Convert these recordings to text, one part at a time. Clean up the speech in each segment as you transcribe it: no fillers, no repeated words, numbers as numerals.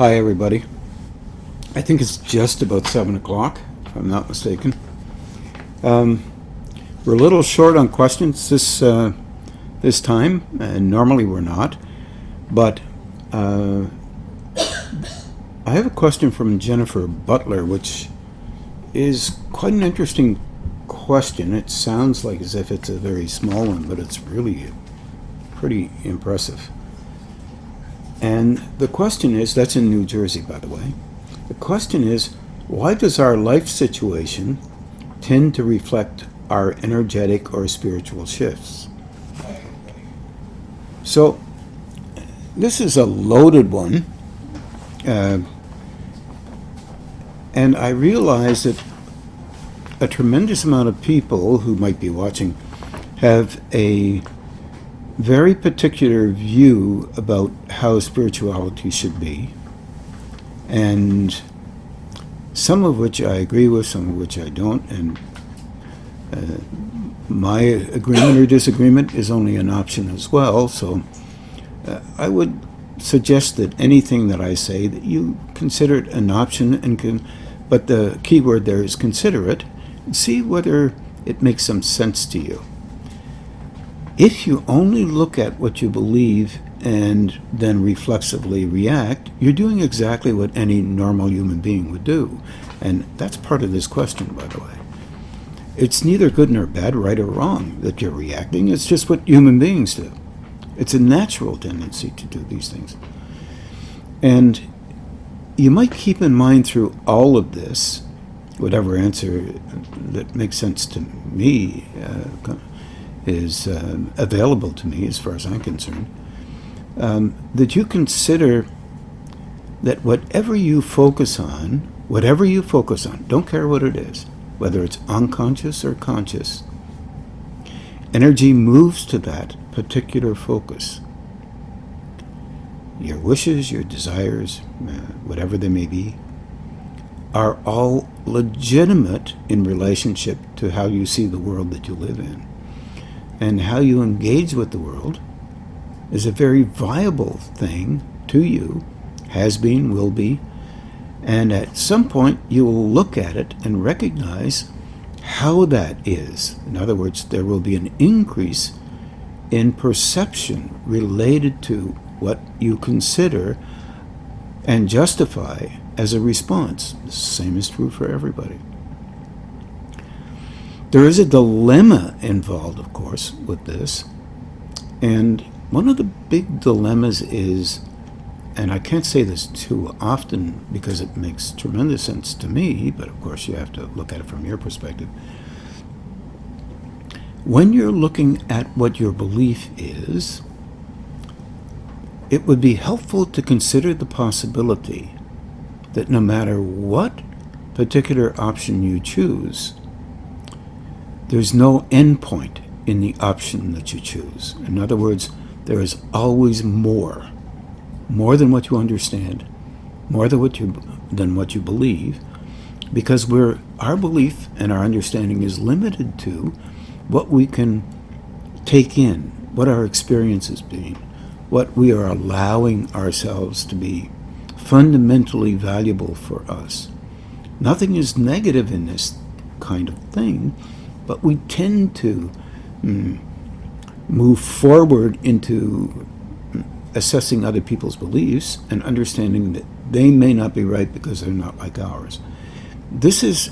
Hi, everybody. I think it's just about 7 o'clock, if I'm not mistaken. We're a little short on questions this time, and normally we're not. But I have a question from Jennifer Butler, which is quite an interesting question. It sounds like as if it's a very small one, but it's really pretty impressive. And the question is, that's in New Jersey, by the way. The question is, why does our life situation tend to reflect our energetic or spiritual shifts? So, this is a loaded one. And I realize that a tremendous amount of people who might be watching have a very particular view about how spirituality should be, and some of which I agree with, some of which I don't, and my agreement or disagreement is only an option as well. So I would suggest that anything that I say, that you consider it an option, but the key word there is consider it, and see whether it makes some sense to you. If you only look at what you believe and then reflexively react, you're doing exactly what any normal human being would do. And that's part of this question, by the way. It's neither good nor bad, right or wrong, that you're reacting. It's just what human beings do. It's a natural tendency to do these things. And you might keep in mind through all of this, whatever answer that makes sense to me is available to me as far as I'm concerned, that you consider that whatever you focus on, don't care what it is, whether it's unconscious or conscious, energy moves to that particular focus. Your wishes, your desires, whatever they may be, are all legitimate in relationship to how you see the world that you live in. And how you engage with the world is a very viable thing to you, has been, will be, and at some point you will look at it and recognize how that is. In other words, there will be an increase in perception related to what you consider and justify as a response. The same is true for everybody. There is a dilemma involved, of course, with this. And one of the big dilemmas is, and I can't say this too often because it makes tremendous sense to me, but of course you have to look at it from your perspective. When you're looking at what your belief is, it would be helpful to consider the possibility that no matter what particular option you choose, there's no end point in the option that you choose. In other words, there is always more than what you understand, more than what you believe, because our belief and our understanding is limited to what we can take in, what our experience has been, what we are allowing ourselves to be fundamentally valuable for us. Nothing is negative in this kind of thing, but we tend to move forward into assessing other people's beliefs and understanding that they may not be right because they're not like ours. This is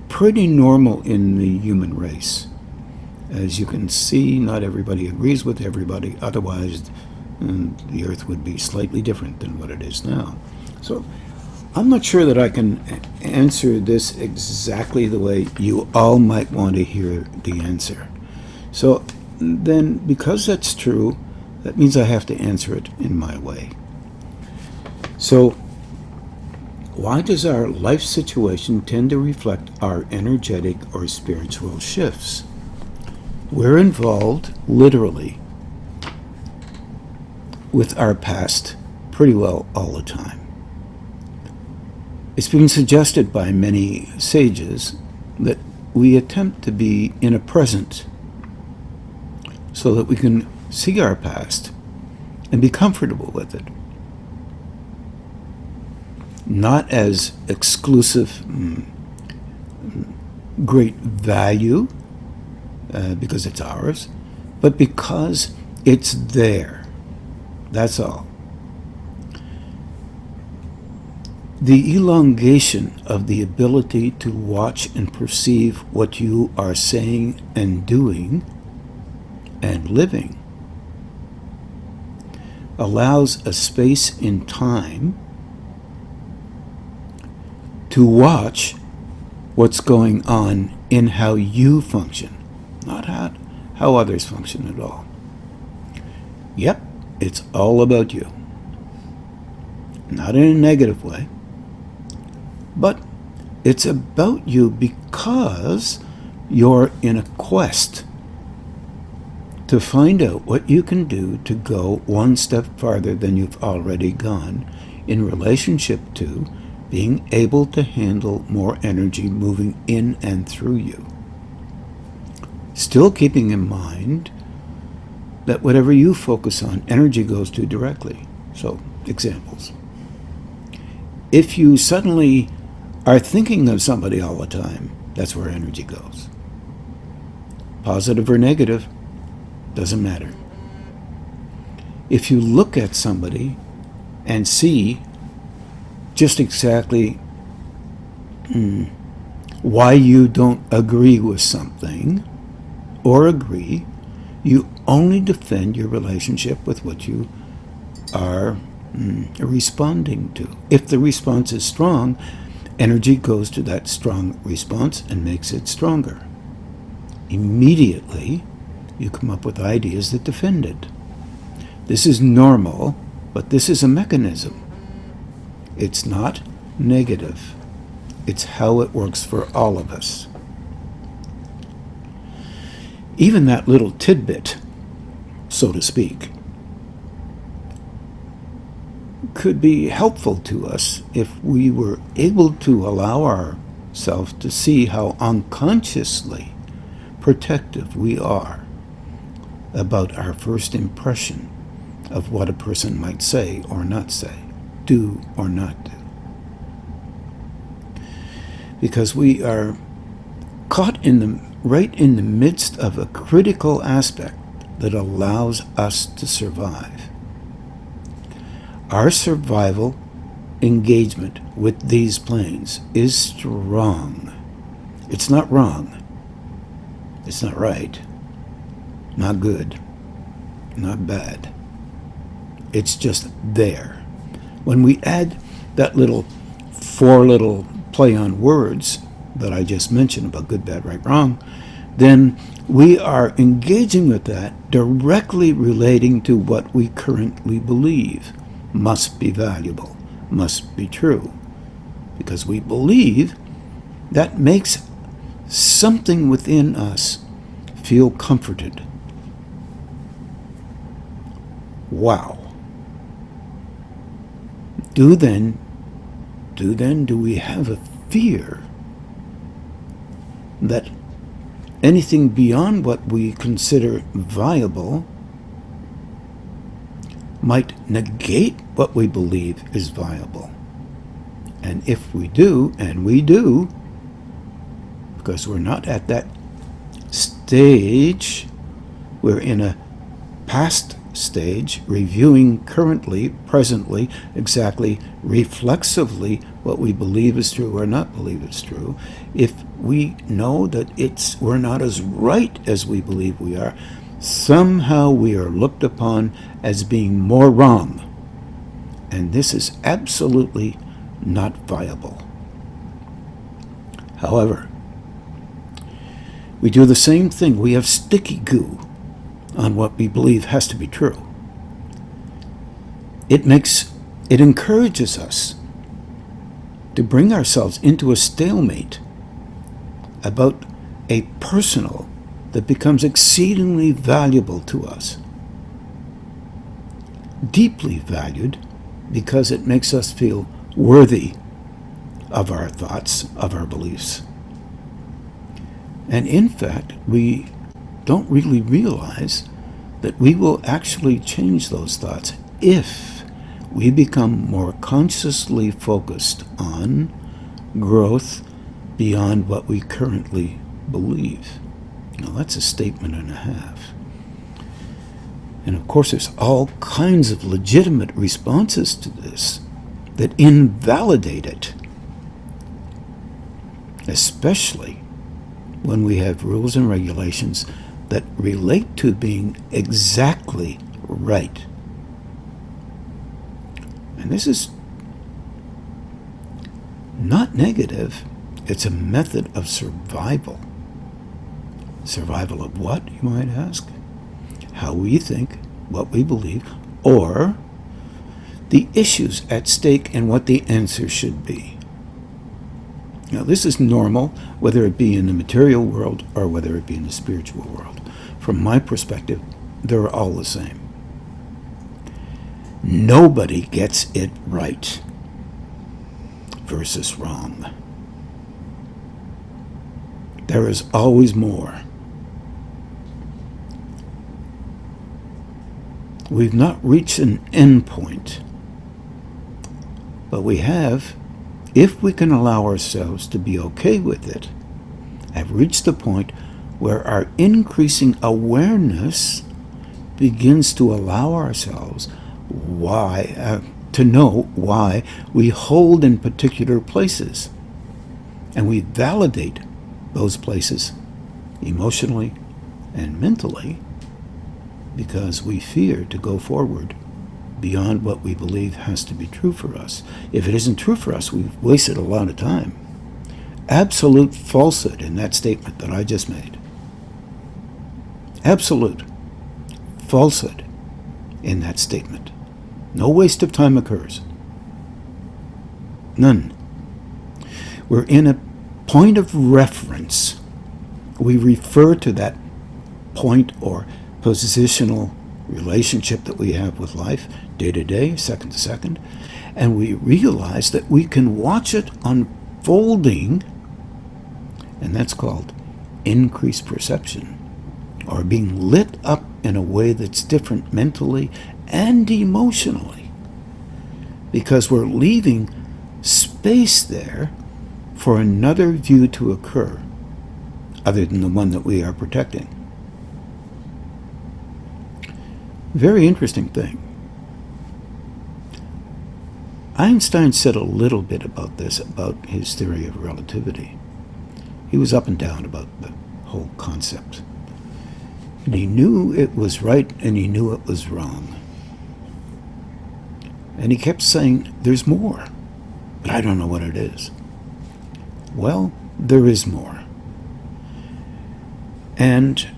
pretty normal in the human race. As you can see, not everybody agrees with everybody, otherwise the earth would be slightly different than what it is now. So I'm not sure that I can answer this exactly the way you all might want to hear the answer. So then, because that's true, that means I have to answer it in my way. So, why does our life situation tend to reflect our energetic or spiritual shifts? We're involved, literally, with our past pretty well all the time. It's been suggested by many sages that we attempt to be in a present so that we can see our past and be comfortable with it. not as exclusive, great value, because it's ours, but because it's there. That's all. The elongation of the ability to watch and perceive what you are saying and doing and living allows a space in time to watch what's going on in how you function, not how others function at all. Yep, it's all about you. Not in a negative way, but it's about you because you're in a quest to find out what you can do to go one step farther than you've already gone in relationship to being able to handle more energy moving in and through you. Still keeping in mind that whatever you focus on, energy goes to directly. So, examples. If you suddenly are thinking of somebody all the time, that's where energy goes. Positive or negative, doesn't matter. If you look at somebody and see just exactly why you don't agree with something or agree, you only defend your relationship with what you are responding to. If the response is strong, energy goes to that strong response and makes it stronger. Immediately, you come up with ideas that defend it. This is normal, but this is a mechanism. It's not negative. It's how it works for all of us. Even that little tidbit, so to speak, could be helpful to us if we were able to allow ourselves to see how unconsciously protective we are about our first impression of what a person might say or not say, do or not do. Because we are caught right in the midst of a critical aspect that allows us to survive. Our survival engagement with these planes is strong. It's not wrong. It's not right. Not good. Not bad. It's just there. When we add that four little play on words that I just mentioned about good, bad, right, wrong, then we are engaging with that directly relating to what we currently believe must be valuable, must be true. Because we believe that makes something within us feel comforted. Wow. Do we have a fear that anything beyond what we consider viable might negate what we believe is viable? And if we do, and we do, because we're not at that stage, we're in a past stage, reviewing currently, presently, exactly, reflexively what we believe is true or not believe is true. If we know that we're not as right as we believe we are, somehow we are looked upon as being more wrong. And this is absolutely not viable. However, we do the same thing. We have sticky goo on what we believe has to be true. It encourages us to bring ourselves into a stalemate about a personal that becomes exceedingly valuable to us. Deeply valued because it makes us feel worthy of our thoughts, of our beliefs. And in fact, we don't really realize that we will actually change those thoughts if we become more consciously focused on growth beyond what we currently believe. Now, that's a statement and a half. And of course, there's all kinds of legitimate responses to this that invalidate it, especially when we have rules and regulations that relate to being exactly right. And this is not negative. It's a method of survival. Survival of what, you might ask? How we think, what we believe, or the issues at stake and what the answer should be. Now, this is normal, whether it be in the material world or whether it be in the spiritual world. From my perspective, they're all the same. Nobody gets it right versus wrong. There is always more. We've not reached an end point, but we have, if we can allow ourselves to be okay with it, have reached the point where our increasing awareness begins to allow ourselves to know why we hold in particular places, and we validate those places emotionally and mentally because we fear to go forward beyond what we believe has to be true for us. If it isn't true for us, we've wasted a lot of time. Absolute falsehood in that statement that I just made. Absolute falsehood in that statement. No waste of time occurs. None. We're in a point of reference. We refer to that point or positional relationship that we have with life, day to day, second to second, and we realize that we can watch it unfolding, and that's called increased perception, or being lit up in a way that's different mentally and emotionally, because we're leaving space there for another view to occur other than the one that we are protecting. Very interesting thing. Einstein said a little bit about this, about his theory of relativity. He was up and down about the whole concept. And he knew it was right and he knew it was wrong. And he kept saying, there's more, but I don't know what it is. Well, there is more. And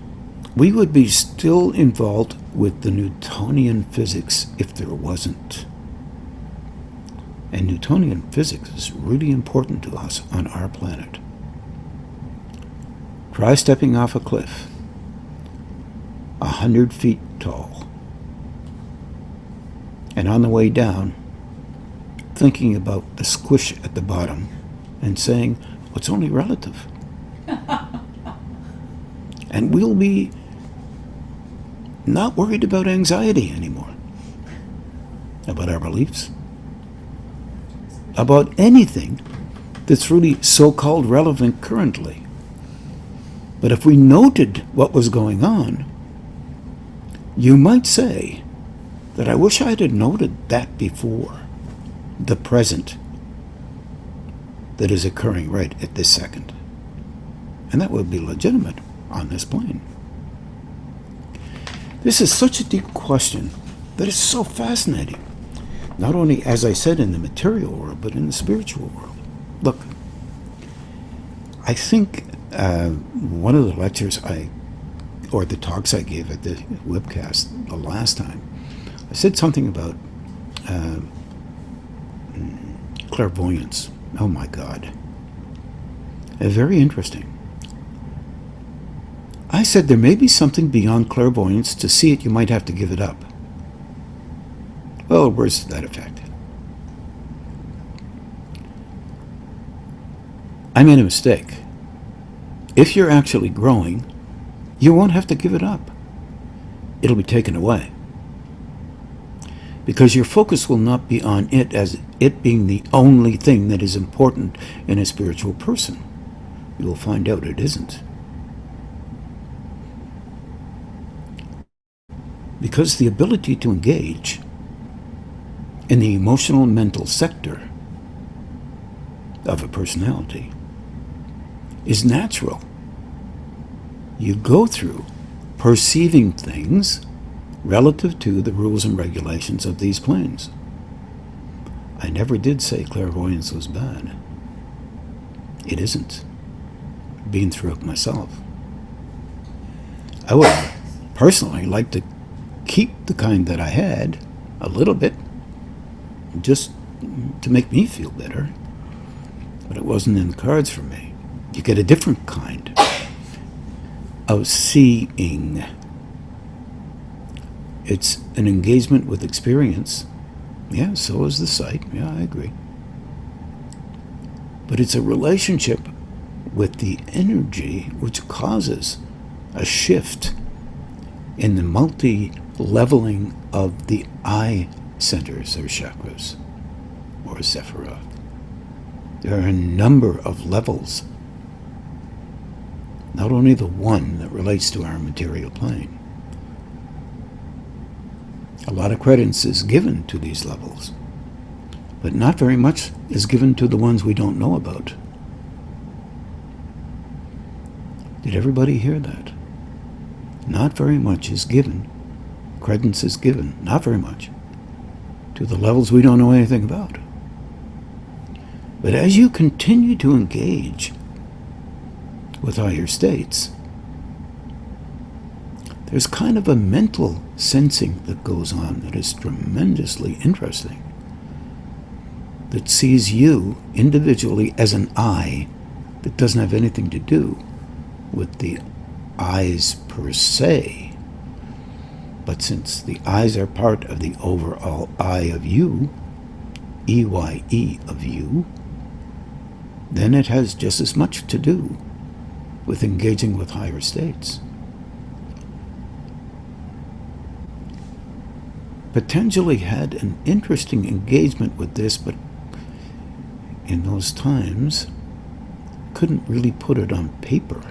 we would be still involved with the Newtonian physics if there wasn't. And Newtonian physics is really important to us on our planet. Try stepping off a cliff, 100 feet tall, and on the way down, thinking about the squish at the bottom and saying, well, it's only relative. And we'll be not worried about anxiety anymore, about our beliefs, about anything that's really so-called relevant currently. But if we noted what was going on, you might say that I wish I had noted that before, the present that is occurring right at this second. And that would be legitimate on this plane. This is such a deep question that is so fascinating. Not only, as I said, in the material world, but in the spiritual world. Look, I think one of the lectures or the talks I gave at the webcast the last time, I said something about clairvoyance. Oh my God. Very interesting. I said there may be something beyond clairvoyance. To see it, you might have to give it up. Well, words to that effect. I made a mistake. If you're actually growing, you won't have to give it up. It'll be taken away. because your focus will not be on it as it being the only thing that is important in a spiritual person. You will find out it isn't. Because the ability to engage in the emotional and mental sector of a personality is natural. You go through perceiving things relative to the rules and regulations of these planes. I never did say clairvoyance was bad. It isn't. Been through it myself. I would personally like to keep the kind that I had a little bit, just to make me feel better. But it wasn't in the cards for me. You get a different kind of seeing. It's an engagement with experience. Yeah, so is the sight. Yeah, I agree. But it's a relationship with the energy which causes a shift in the multi-leveling of the eye centers or chakras or Sephiroth. There are a number of levels, not only the one that relates to our material plane. A lot of credence is given to these levels, but not very much is given to the ones we don't know about. Did everybody hear that? Not very much is given, credence is given, not very much, to the levels we don't know anything about. But as you continue to engage with higher states, there's kind of a mental sensing that goes on that is tremendously interesting, that sees you individually as an I that doesn't have anything to do with the eyes per se. But since the eyes are part of the overall I of you, EYE of you, then it has just as much to do with engaging with higher states. Patanjali had an interesting engagement with this, but in those times couldn't really put it on paper.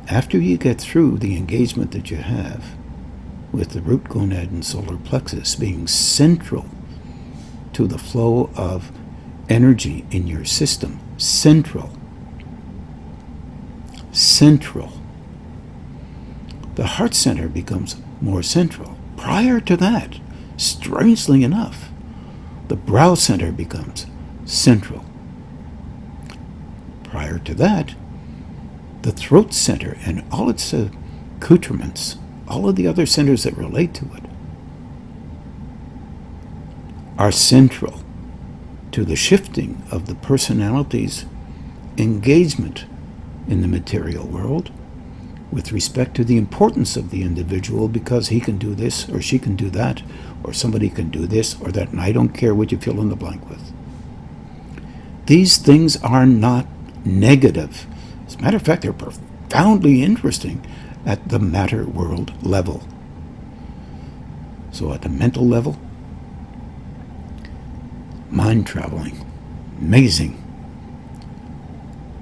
After you get through the engagement that you have with the root gonad and solar plexus being central to the flow of energy in your system, central, the heart center becomes more central. Prior to that, strangely enough, the brow center becomes central. Prior to that, the throat center and all its accoutrements, all of the other centers that relate to it, are central to the shifting of the personality's engagement in the material world with respect to the importance of the individual, because he can do this or she can do that, or somebody can do this or that, and I don't care what you fill in the blank with. These things are not negative. As a matter of fact, they're profoundly interesting at the matter world level. So at the mental level, mind traveling, amazing.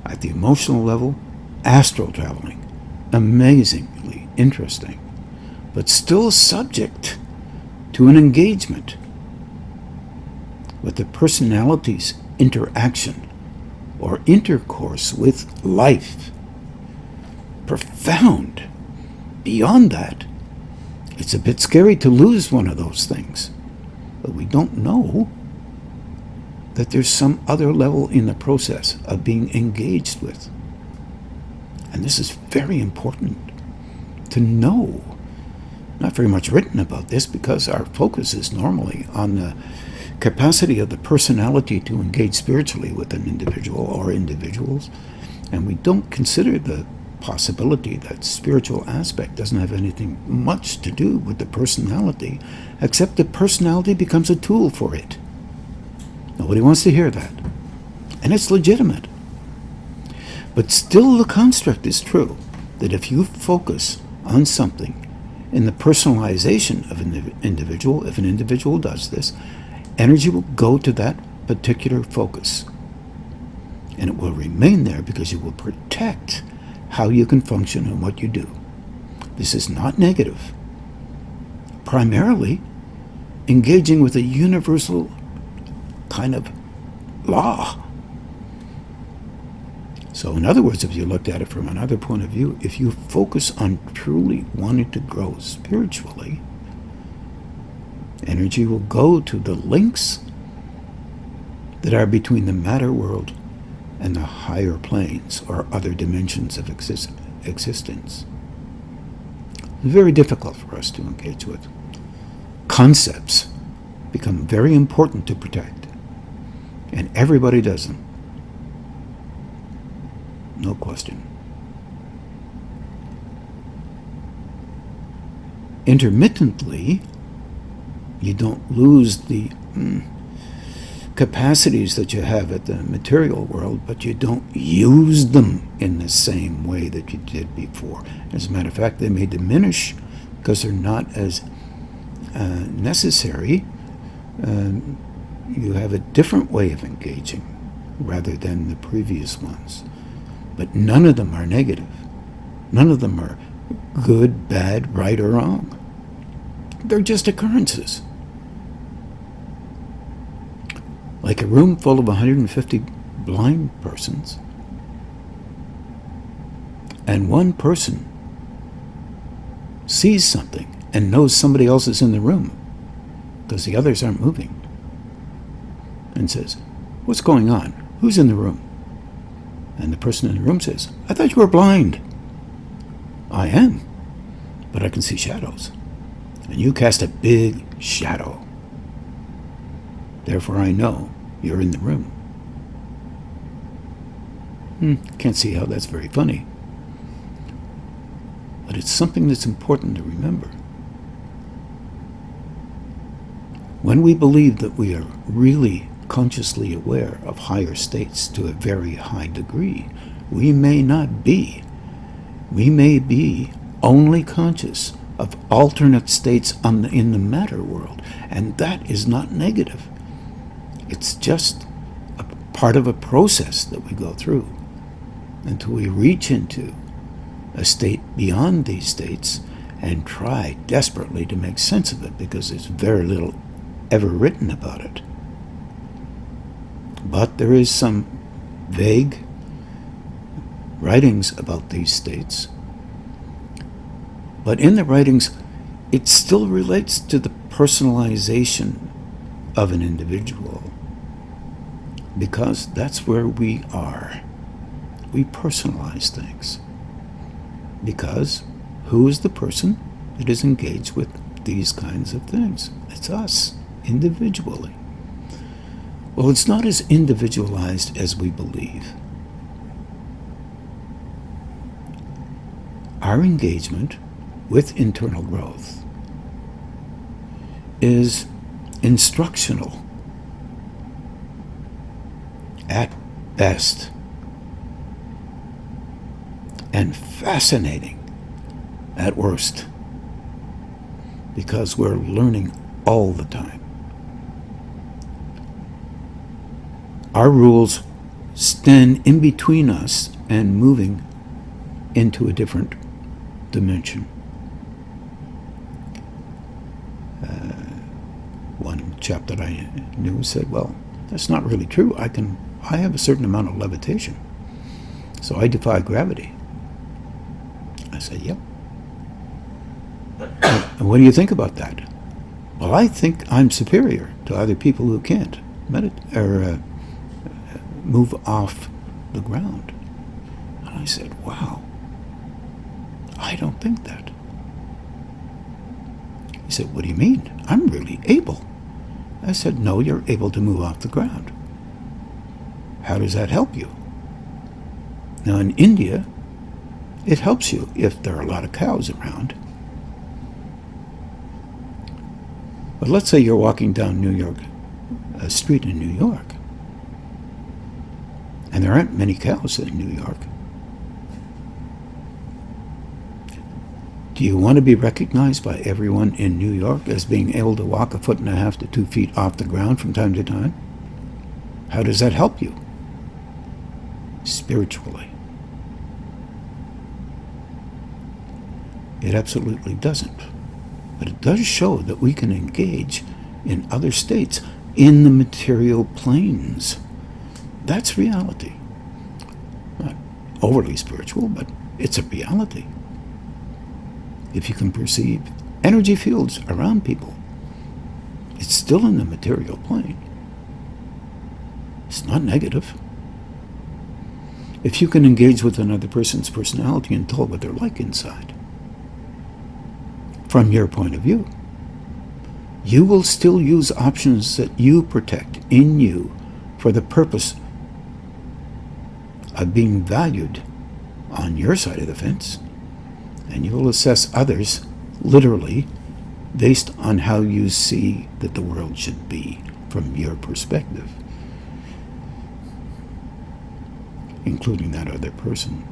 At the emotional level, astral traveling, amazingly interesting, but still subject to an engagement with the personality's interaction or intercourse with life. Profound. Beyond that, it's a bit scary to lose one of those things, but we don't know that there's some other level in the process of being engaged with. And this is very important to know. Not very much written about this because our focus is normally on the capacity of the personality to engage spiritually with an individual or individuals, and we don't consider the possibility that spiritual aspect doesn't have anything much to do with the personality, except the personality becomes a tool for it. Nobody wants to hear that, and it's legitimate. But still the construct is true, that if you focus on something in the personalization of an individual, if an individual does this, energy will go to that particular focus. And it will remain there because you will protect how you can function and what you do. This is not negative. Primarily engaging with a universal kind of law. So in other words, if you looked at it from another point of view, if you focus on truly wanting to grow spiritually, energy will go to the links that are between the matter world and the higher planes or other dimensions of existence. It's very difficult for us to engage with. Concepts become very important to protect, and everybody does them. No question. Intermittently, you don't lose the capacities that you have at the material world, but you don't use them in the same way that you did before. As a matter of fact, they may diminish because they're not as necessary. You have a different way of engaging rather than the previous ones. But none of them are negative. None of them are good, bad, right, or wrong. They're just occurrences. Like a room full of 150 blind persons, and one person sees something and knows somebody else is in the room because the others aren't moving, and says, "What's going on? Who's in the room?" And the person in the room says, "I thought you were blind." "I am, but I can see shadows. And you cast a big shadow. Therefore I know you're in the room." Can't see how that's very funny. But it's something that's important to remember. When we believe that we are really consciously aware of higher states to a very high degree, we may not be. We may be only conscious of alternate states in the matter world, and that is not negative. It's just a part of a process that we go through until we reach into a state beyond these states and try desperately to make sense of it, because there's very little ever written about it. But there is some vague writings about these states. But in the writings, it still relates to the personalization of an individual, because that's where we are. We personalize things. Because who is the person that is engaged with these kinds of things? It's us, individually. Well, it's not as individualized as we believe. Our engagement with internal growth is instructional at best and fascinating at worst, because we're learning all the time. Our rules stand in between us and moving into a different dimension. One chap that I knew said, "Well, that's not really true. I have a certain amount of levitation, so I defy gravity." I said, "Yep." "And what do you think about that?" "Well, I think I'm superior to other people who can't move off the ground." And I said, "Wow, I don't think that." He said, "What do you mean? I'm really able." I said, "No, you're able to move off the ground. How does that help you?" Now in India, it helps you if there are a lot of cows around. But let's say you're walking down a street in New York, and there aren't many cows in New York. Do you want to be recognized by everyone in New York as being able to walk 1.5 to 2 feet off the ground from time to time? How does that help you? Spiritually. It absolutely doesn't. But it does show that we can engage in other states in the material planes. That's reality. Not overly spiritual, but it's a reality. If you can perceive energy fields around people, it's still in the material plane. It's not negative. If you can engage with another person's personality and tell what they're like inside, from your point of view, you will still use options that you protect in you for the purpose of being valued on your side of the fence, and you will assess others literally based on how you see that the world should be from your perspective, including that other person.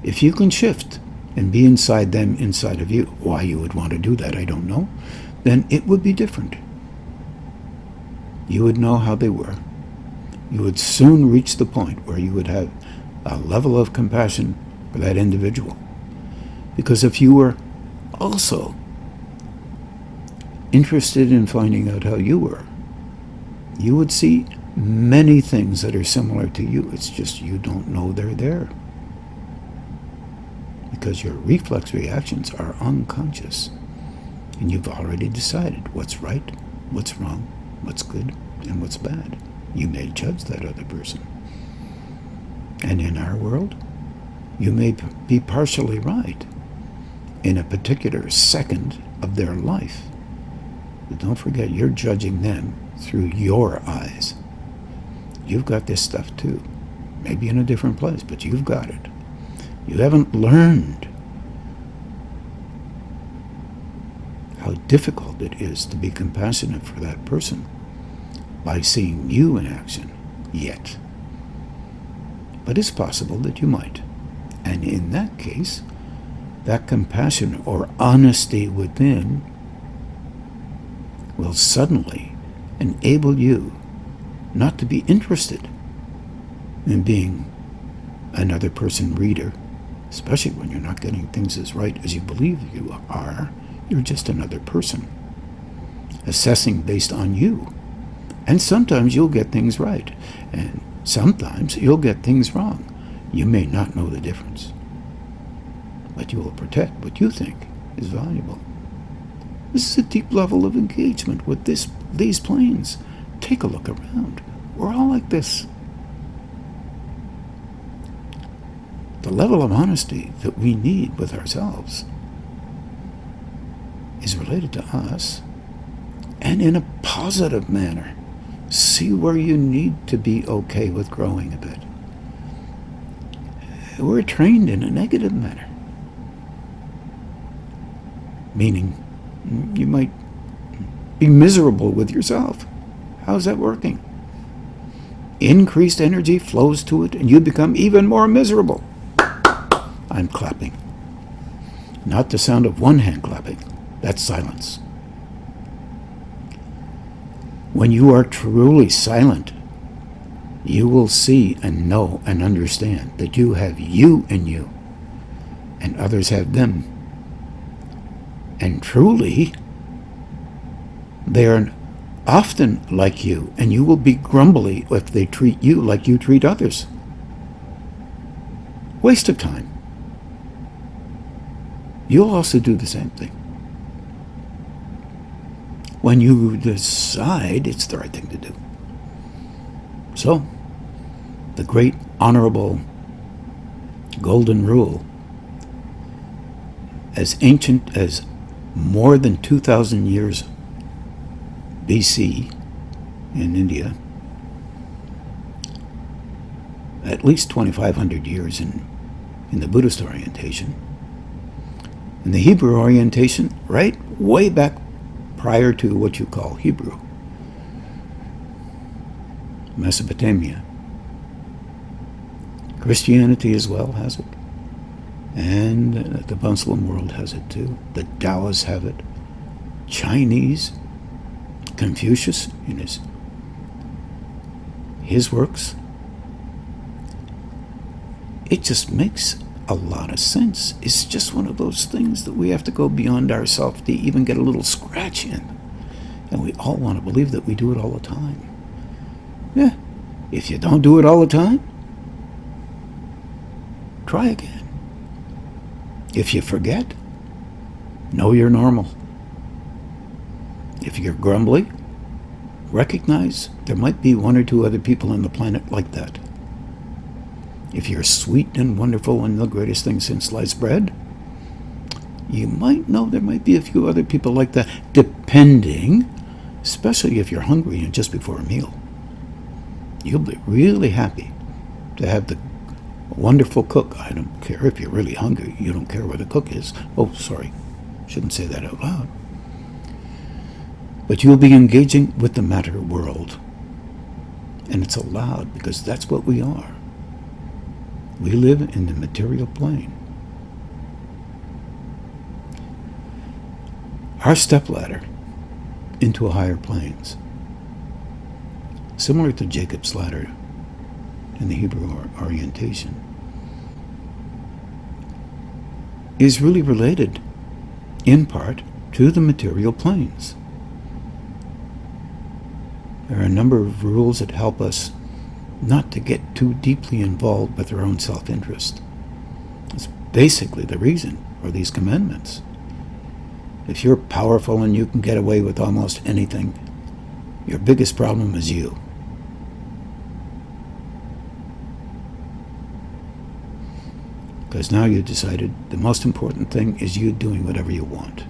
If you can shift and be inside them, inside of you, why you would want to do that, I don't know, then it would be different. You would know how they were. You would soon reach the point where you would have a level of compassion for that individual. Because if you were also interested in finding out how you were, you would see many things that are similar to you. It's just you don't know they're there. Because your reflex reactions are unconscious. And you've already decided what's right, what's wrong, what's good, and what's bad. You may judge that other person. And in our world, you may be partially right in a particular second of their life. But don't forget, you're judging them through your eyes. You've got this stuff too. Maybe in a different place, but you've got it. You haven't learned how difficult it is to be compassionate for that person by seeing you in action yet. But it's possible that you might. And in that case, that compassion or honesty within will suddenly enable you not to be interested in being another person reader, especially when you're not getting things as right as you believe you are. You're just another person, assessing based on you. And sometimes you'll get things right, and sometimes you'll get things wrong. You may not know the difference, but you will protect what you think is valuable. This is a deep level of engagement with these planes. Take a look around. We're all like this. The level of honesty that we need with ourselves is related to us, and in a positive manner. See where you need to be okay with growing a bit. We're trained in a negative manner, meaning you might be miserable with yourself. How's that working? Increased energy flows to it, and you become even more miserable. I'm clapping. Not the sound of one hand clapping. That's silence. When you are truly silent, you will see and know and understand that you have you in you, and others have them. And truly, they are often like you, and you will be grumbly if they treat you like you treat others. Waste of time. You'll also do the same thing. When you decide it's the right thing to do. So, the great honorable golden rule, as ancient as more than 2,000 years BC in India, at least 2,500 years in the Buddhist orientation, in the Hebrew orientation, right way back prior to what you call Hebrew, Mesopotamia. Christianity as well has it. And the Muslim world has it too. The Taoists have it. Chinese, Confucius in his works. It just makes a lot of sense. It's just one of those things that we have to go beyond ourselves to even get a little scratch in. And we all want to believe that we do it all the time. Yeah, if you don't do it all the time, try again. If you forget, know you're normal. If you're grumbly, recognize there might be one or two other people on the planet like that. If you're sweet and wonderful and the greatest thing since sliced bread, you might know there might be a few other people like that, depending, especially if you're hungry and just before a meal. You'll be really happy to have the wonderful cook. I don't care if you're really hungry. You don't care where the cook is. Oh, sorry. Shouldn't say that out loud. But you'll be engaging with the matter world. And it's allowed because that's what we are. We live in the material plane. Our stepladder into higher planes, similar to Jacob's ladder in the Hebrew orientation, is really related, in part, to the material planes. There are a number of rules that help us not to get too deeply involved with our own self-interest. It's basically the reason for these commandments. If you're powerful and you can get away with almost anything, your biggest problem is you. Because now you decided the most important thing is you doing whatever you want.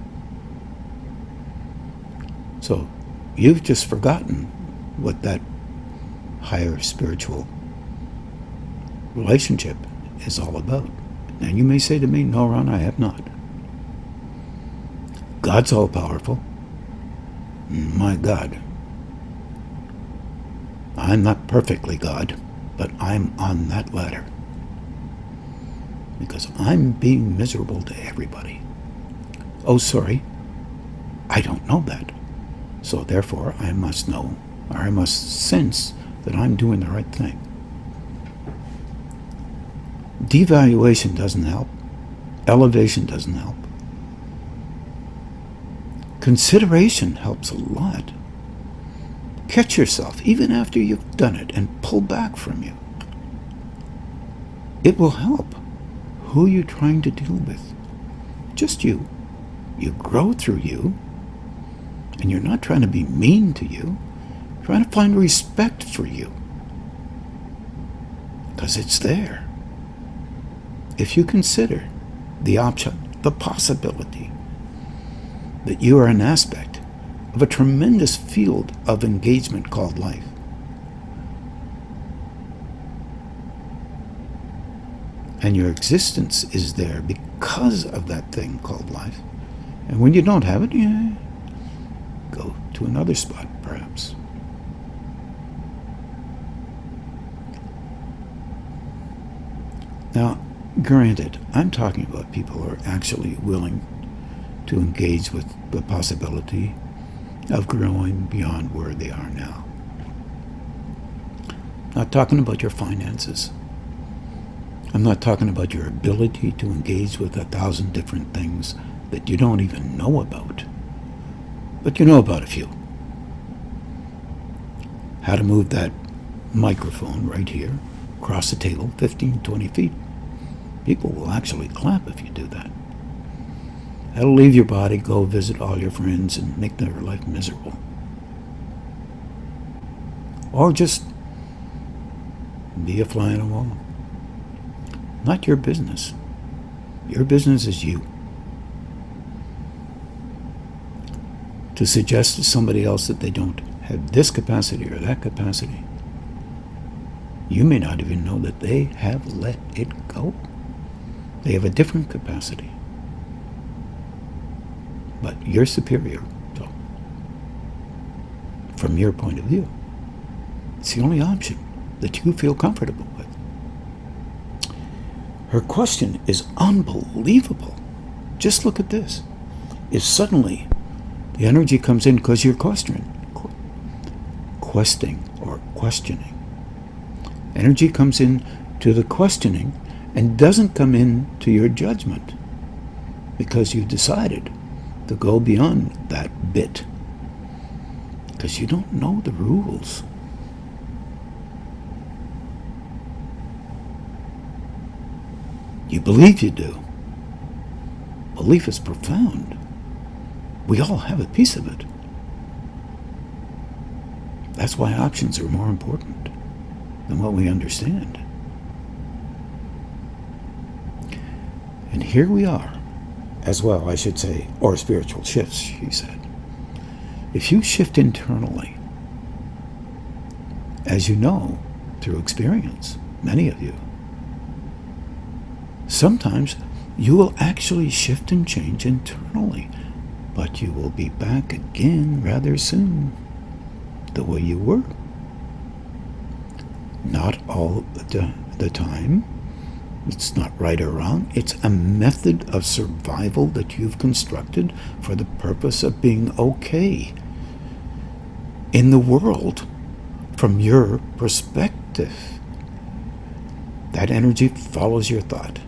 So you've just forgotten what that higher spiritual relationship is all about. Now you may say to me, no, Ron, I have not. God's all powerful. My God. I'm not perfectly God, but I'm on that ladder. Because I'm being miserable to everybody. Oh, sorry. I don't know that. So therefore, I must know, or I must sense that I'm doing the right thing. Devaluation doesn't help. Elevation doesn't help. Consideration helps a lot. Catch yourself, even after you've done it, and pull back from you. It will help. Who you're trying to deal with. Just you. You grow through you, and you're not trying to be mean to you. You're trying to find respect for you. Because it's there. If you consider the option, the possibility, that you are an aspect of a tremendous field of engagement called life. And your existence is there because of that thing called life. And when you don't have it, go to another spot, perhaps. Now, granted, I'm talking about people who are actually willing to engage with the possibility of growing beyond where they are now. Not talking about your finances. I'm not talking about your ability to engage with 1,000 different things that you don't even know about. But you know about a few. How to move that microphone right here across the table 15, 20 feet. People will actually clap if you do that. That'll leave your body, go visit all your friends, and make their life miserable. Or just be a fly on a wall. Not your business. Your business is you. To suggest to somebody else that they don't have this capacity or that capacity, you may not even know that they have let it go. They have a different capacity. But you're superior, so from your point of view, it's the only option that you feel comfortable with. Her question is unbelievable. Just look at this. If suddenly the energy comes in because you're questing or questioning, energy comes in to the questioning and doesn't come in to your judgment because you decided to go beyond that bit because you don't know the rules. You believe you do. Belief is profound. We all have a piece of it. That's why options are more important than what we understand. And here we are, as well, I should say, or spiritual shifts, she said. If you shift internally, as you know through experience, many of you, sometimes you will actually shift and change internally, but you will be back again rather soon, the way you were. Not all the time. It's not right or wrong. It's a method of survival that you've constructed for the purpose of being okay in the world from your perspective. That energy follows your thought,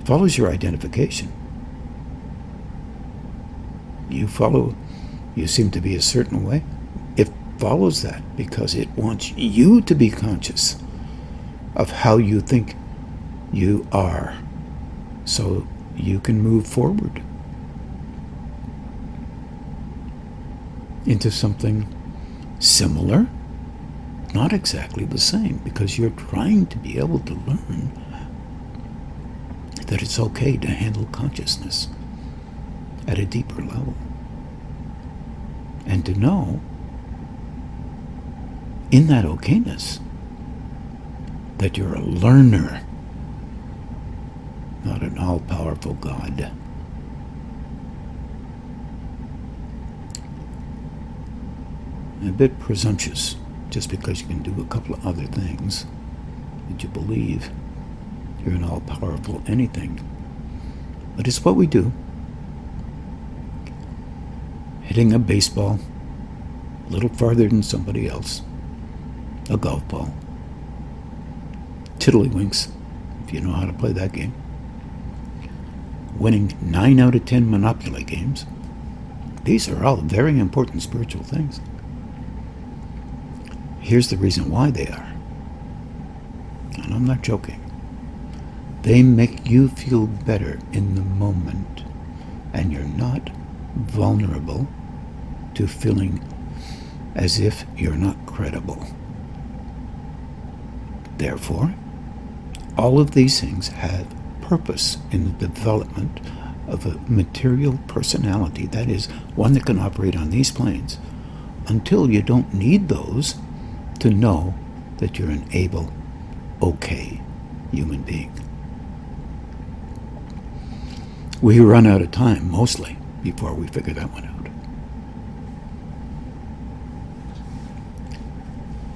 follows your identification. You seem to be a certain way. It follows that because it wants you to be conscious of how you think you are so you can move forward into something similar, not exactly the same, because you're trying to be able to learn that it's okay to handle consciousness at a deeper level. And to know, in that okayness, that you're a learner, not an all-powerful God. A bit presumptuous, just because you can do a couple of other things that you believe you're an all-powerful anything. But it's what we do. Hitting a baseball a little farther than somebody else, a golf ball, tiddlywinks, if you know how to play that game, winning 9 out of 10 Monopoly games. These are all very important spiritual things. Here's the reason why they are, and I'm not joking. They make you feel better in the moment, and you're not vulnerable to feeling as if you're not credible. Therefore, all of these things have purpose in the development of a material personality, that is, one that can operate on these planes, until you don't need those to know that you're an able, okay human being. We run out of time, mostly, before we figure that one out.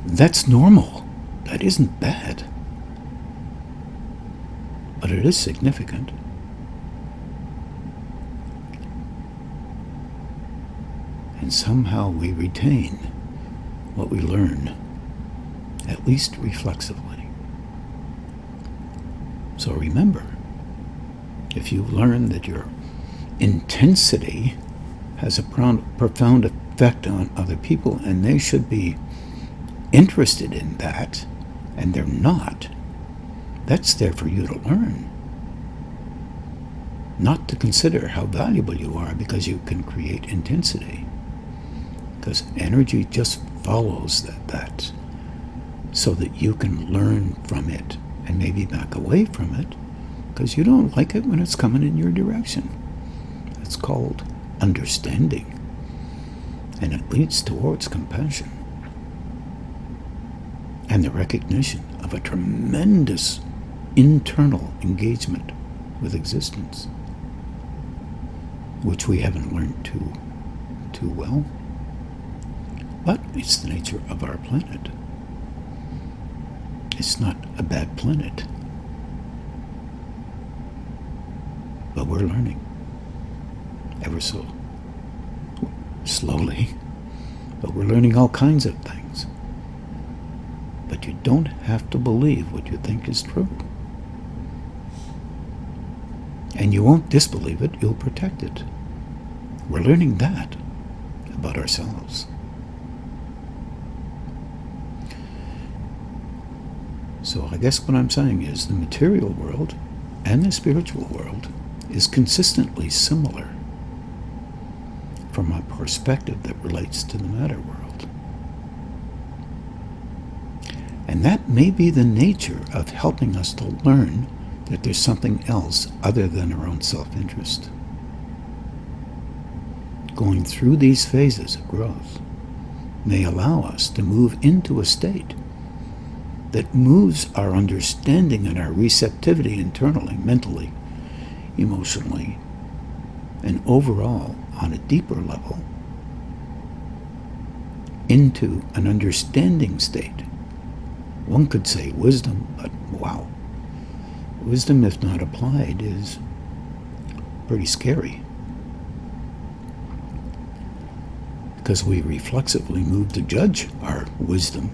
That's normal. That isn't bad. But it is significant. And somehow we retain what we learn, at least reflexively. So remember, if you learn that your intensity has a profound effect on other people and they should be interested in that, and they're not, that's there for you to learn. Not to consider how valuable you are because you can create intensity. Because energy just follows that so that you can learn from it and maybe back away from it because you don't like it when it's coming in your direction. It's called understanding, and it leads towards compassion and the recognition of a tremendous internal engagement with existence, which we haven't learned too well. But it's the nature of our planet. It's not a bad planet. But we're learning, ever so slowly. But we're learning all kinds of things. But you don't have to believe what you think is true. And you won't disbelieve it, you'll protect it. We're learning that about ourselves. So I guess what I'm saying is the material world and the spiritual world is consistently similar from a perspective that relates to the matter world. And that may be the nature of helping us to learn that there's something else other than our own self-interest. Going through these phases of growth may allow us to move into a state that moves our understanding and our receptivity internally, mentally, emotionally, and overall on a deeper level into an understanding state. One could say wisdom, but wow. Wisdom, if not applied, is pretty scary. Because we reflexively move to judge our wisdom.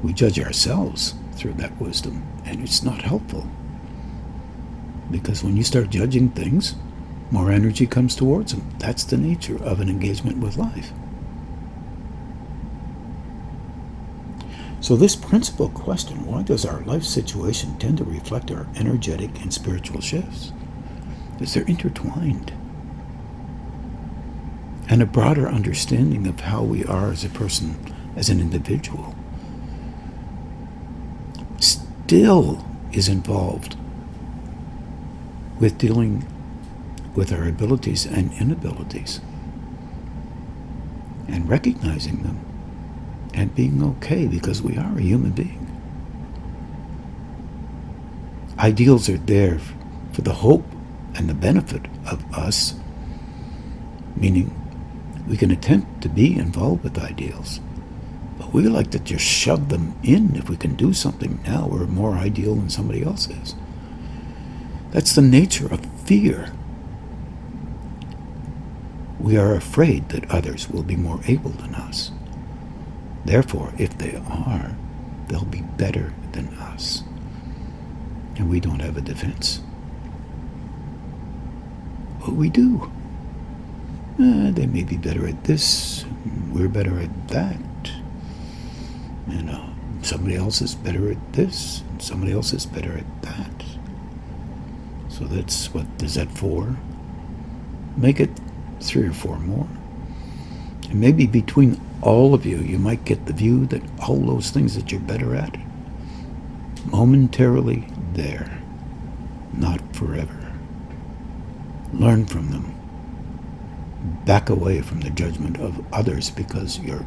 We judge ourselves through that wisdom, and it's not helpful. Because when you start judging things, more energy comes towards them. That's the nature of an engagement with life. So this principal question, why does our life situation tend to reflect our energetic and spiritual shifts? Is they're intertwined. And a broader understanding of how we are as a person, as an individual, still is involved with dealing with our abilities and inabilities and recognizing them and being okay because we are a human being. Ideals are there for the hope and the benefit of us, meaning we can attempt to be involved with ideals, but we like to just shove them in. If we can do something now, we're more ideal than somebody else is. That's the nature of fear. We are afraid that others will be more able than us. Therefore, if they are, they'll be better than us. And we don't have a defense. But we do. They may be better at this, we're better at that. Somebody else is better at this, and somebody else is better at that. So that's, what is that, 4? Make it 3 or 4 more. And maybe between all of you, you might get the view that all those things that you're better at, momentarily there, not forever. Learn from them. Back away from the judgment of others because you're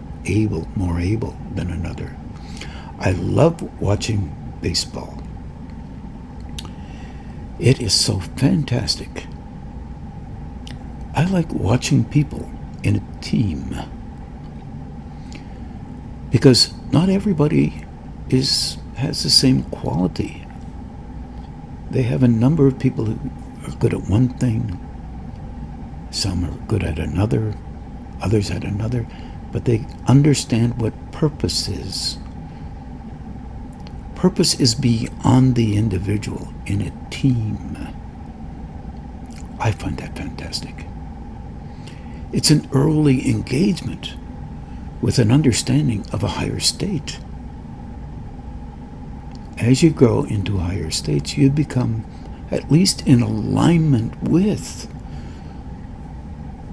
more able than another. I love watching baseball. It is so fantastic. I like watching people in a team because not everybody has the same quality. They have a number of people who are good at one thing, some are good at another, others at another, but they understand what purpose is. Purpose is beyond the individual in a team. I find that fantastic. It's an early engagement with an understanding of a higher state. As you grow into higher states, you become at least in alignment with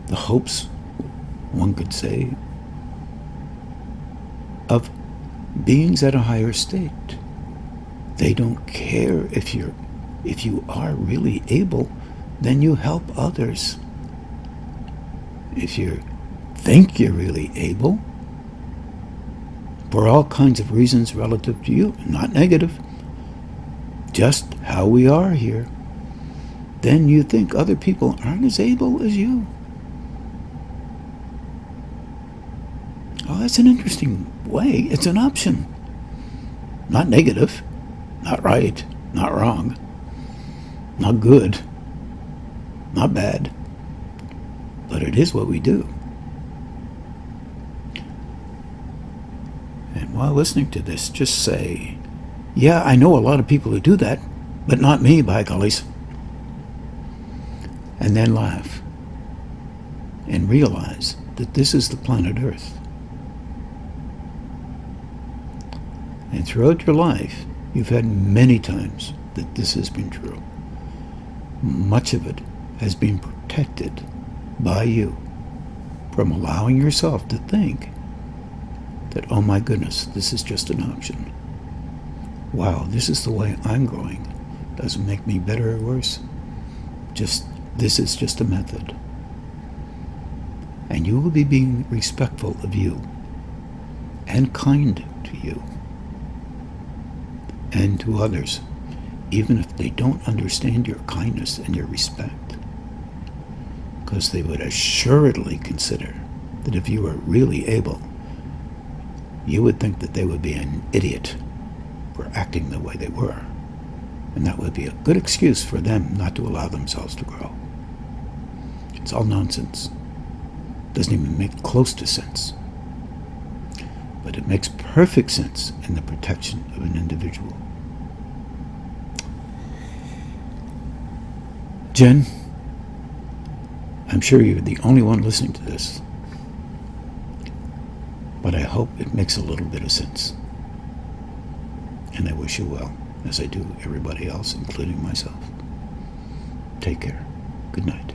the hopes, one could say, of beings at a higher state. They don't care if you are really able, then you help others. If you think you're really able, for all kinds of reasons relative to you, not negative, just how we are here, then you think other people aren't as able as you. Oh, that's an interesting way. It's an option. Not negative, not right, not wrong. Not good, not bad, but it is what we do. And while listening to this, just say, yeah, I know a lot of people who do that, but not me, by gollies. And then laugh and realize that this is the planet Earth. And throughout your life, you've had many times that this has been true. Much of it has been protected by you from allowing yourself to think that, oh my goodness, this is just an option. Wow, this is the way I'm going. Doesn't make me better or worse. This is just a method. And you will be being respectful of you and kind to you and to others, even if they don't understand your kindness and your respect, because they would assuredly consider that if you were really able, you would think that they would be an idiot for acting the way they were, and that would be a good excuse for them not to allow themselves to grow. It's all nonsense. Doesn't even make close to sense. But it makes perfect sense in the protection of an individual. Jen, I'm sure you're the only one listening to this, but I hope it makes a little bit of sense. And I wish you well, as I do everybody else, including myself. Take care. Good night.